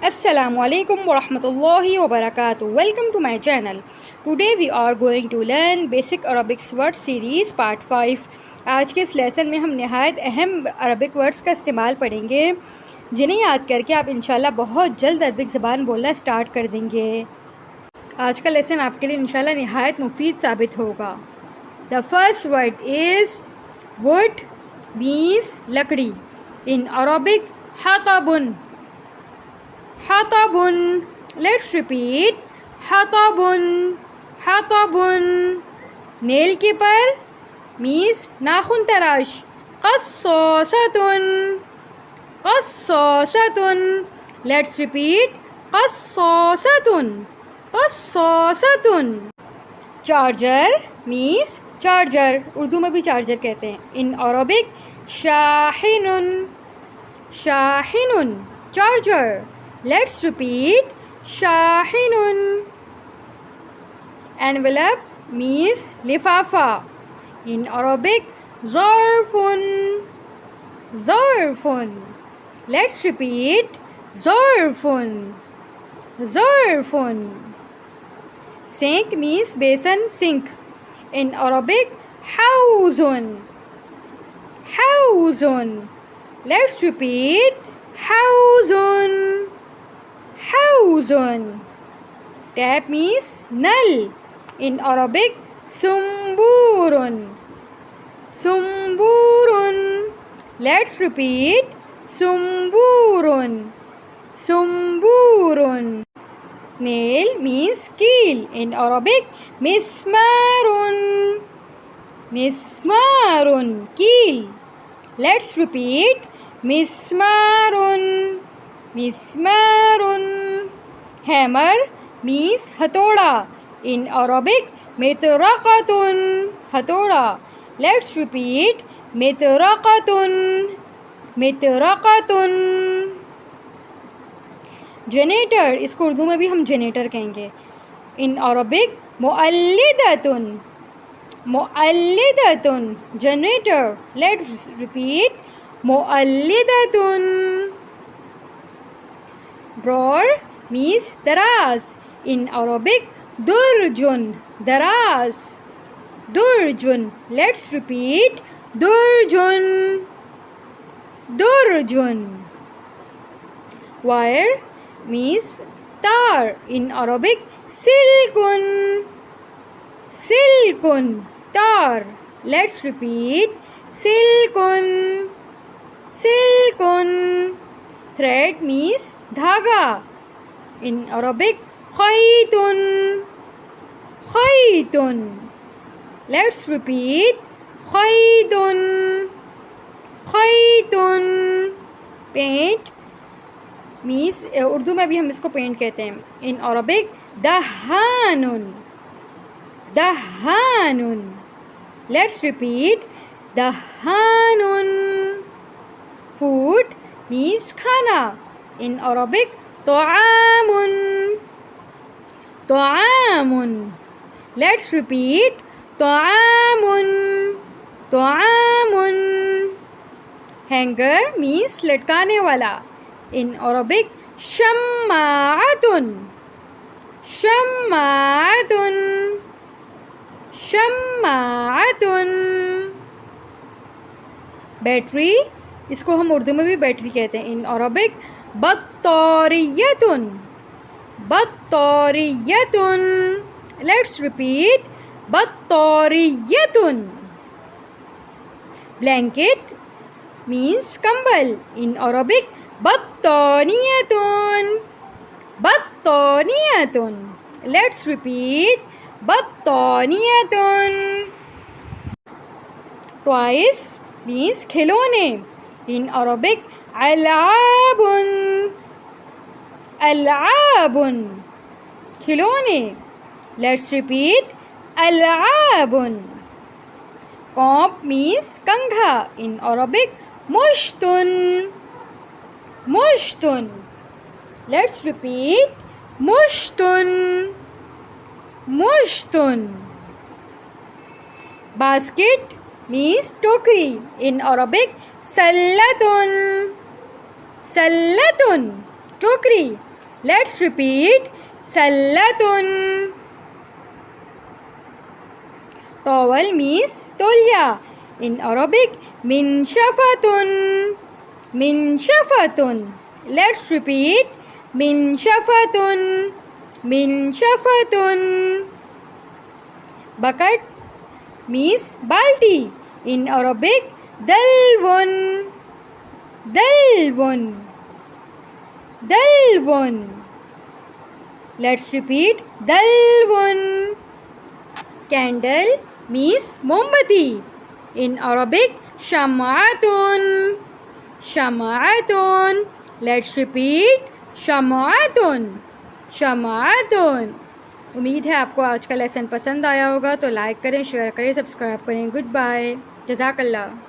Assalamualaikum warahmatullahi wabarakatuh. Welcome to my channel. Today we are going to learn basic Arabic word series part 5. आज के इस lesson में हम नहायत अहम अरबिक वर्ड्स का इस्तेमाल पढ़ेंगे जिन्हें याद करके आप इंशाल्लाह बहुत जल्द अरबिक ज़बान बोलना स्टार्ट कर देंगे। आज का लेसन आपके लिए इंशाल्लाह नहायत मुफीद साबित होगा। The first word is wood means लकड़ी। इन अरबिक हतबुन। हतबुन। लेट्स रिपीट हतबुन। हतबुन। नेल कीपर मीन्स नाखून तराश। क़स्सासतुन। क़स्सासतुन। लेट्स रिपीट क़स्सासतुन। क़स्सासतुन। चार्जर मीन्स चार्जर, उर्दू में भी चार्जर कहते हैं। इन अरबिक शाहिनुन। शाहिनुन चार्जर। Let's repeat शाहिनुन। Envelope means लिफाफा। In Arabic ज़र्फ़ुन। ज़र्फ़ुन। Let's repeat ज़र्फ़ुन। ज़र्फ़ुन। Sink means basin, sink. In Arabic हाउज़ुन। हाउज़ुन। Let's repeat हाउज़ुन। हाउज़ुन। Tap means नल। In Arabic सुम्बूरुन। सुम्बूरुन। Let's repeat सुम्बूरुन। सुम्बूरुन। Nail means कील। In Arabic मिस्मारुन। मिस्मारुन कील। Let's repeat मिस्मारुन। मिस्मारुन। हैमर मीन्स हथौड़ा। इन अरबिक मितरक़तुन। हथौड़ा। लेट्स रिपीट मितरक़तुन। मितरक़तुन। जनरेटर, इसको उर्दू में भी हम जनरेटर कहेंगे। इन अरबिक मुअल्लिदतुन। मुअल्लिदतुन जनरेटर। लेट्स रिपीट मुअल्लिदतुन। ड्रॉर मीन्स दराज। इन अरबिक दुर्जुन। दराज। दुर्जुन। लेट्स रिपीट दुर्जुन। दुर्जुन। वायर मीन्स तार। इन अरबिक सिल्कुन। सिल्कुन तार। लेट्स रिपीट सिल्कुन। सिल्कुन। थ्रेड मीन्स धागा। इन अरबिक खैतुन। खैतुन। लेट्स रिपीट खैतुन। खैतुन। पेंट मीन्स उर्दू में भी हम इसको पेंट कहते हैं। इन अरबिक दहानुन। दहानुन। लेट्स रिपीट दहानुन। फूड मीन्स खाना। इन अरबिक तोआमुन। तोआमुन। लेट्स रिपीट तोआमुन। तोआमुन। हैंगर मीन्स लटकाने वाला। In Arabic शम्माअतुन। शम्माअतुन। शम्माअतुन। बैटरी, इसको हम उर्दू में भी बैटरी कहते हैं। इन अरबिक बत्तारियतुन। बत्तारियतुन। लेट्स रिपीट बत्तारियतुन। ब्लैंकेट मीन्स कंबल। इन अरबिक बत्तानियतुन। बत्तानियतुन। लेट्स रिपीट बत्तानियतुन। टॉयज मीन्स खिलौने। इन अरबिक अलआबुन। अलआबुन खिलौने। लेट्स रिपीट अलआबुन। कॉम्प मीन्स कंघा। इन अरबिक मुश्तुन। मुश्तुन। लेट्स रिपीट मुश्तुन। मुश्तुन। बास्केट मीन्स टोकरी। In Arabic सल्लतुन। सल्लतुन टोकरी। Let's repeat. Sallatun. Towel means tolya. In Arabic, minshafatun. Minshafatun. Let's repeat. Minshafatun. Minshafatun. Bucket means balti. In Arabic, dalwun. Dalwun. Dalwun. Let's repeat. Dalwun. Candle means mombati. In Arabic, sham'atun. Sham'atun. Let's repeat. Sham'atun. Sham'atun. उम्मीद है आपको आज का lesson पसंद आया होगा, तो like करें, शेयर करें, सब्सक्राइब करें। Goodbye. जज़ाकल्लाह।